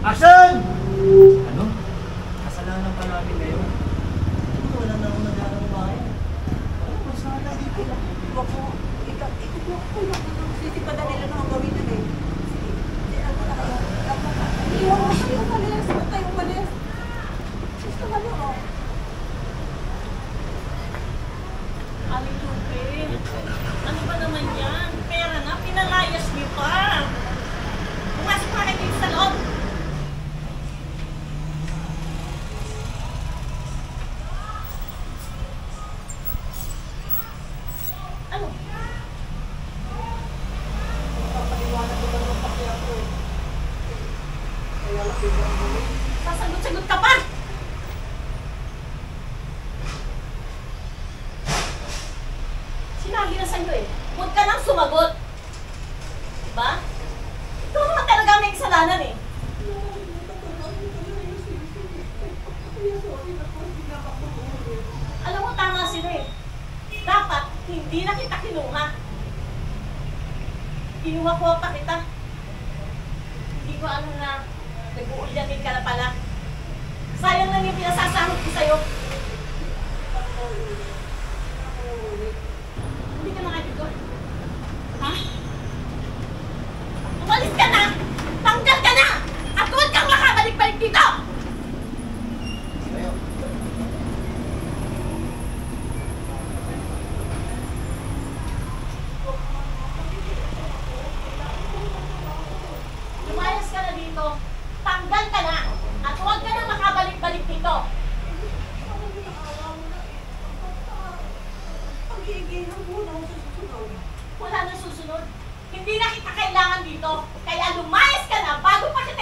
Action! Ano? Kasalanan pa namin ngayon. Wala na akong nagagawa bahay. Ano ba sana dito lang? Ikaw po, ikaw sisipadan nila na ang gawin nila eh. Ano na kayo? Iwan mo kayo umalis. Ba't tayo umalis? Gusto ka nyo, oh. Aling Lupe, ano ba naman yan? Pera na, pinalayas niyo pa. Pumasok pa kayo dito sa loob. Ano? Papaliwanag ko lang ng pakya ko eh. Kaya lakigan mo eh. Sasagot-sagot ka pa! Sinabi na sa'yo eh, huwag ka nang sumagot. Diba? Ikaw naman talaga may kasalanan eh. Alam mo, tama sila eh. Dapat, hindi na kita kinuha. Kinuha ko pa kita. Hindi ko ano na, nag-uulyanin ka na pala. Sayang lang yung pinasasahod ko sa'yo. Hindi ka na dito. Ha? Umalis ka na! Tanggal ka na! At huwag kang makabalik-balik dito! Lumayas ka na dito. Tanggal ka na! At huwag ka na makabalik-balik dito! Pag-iigihan mo na sa susunod. Wala na susunod. Hindi na kita kailangan dito. Kaya lumayas ka na bago pa kita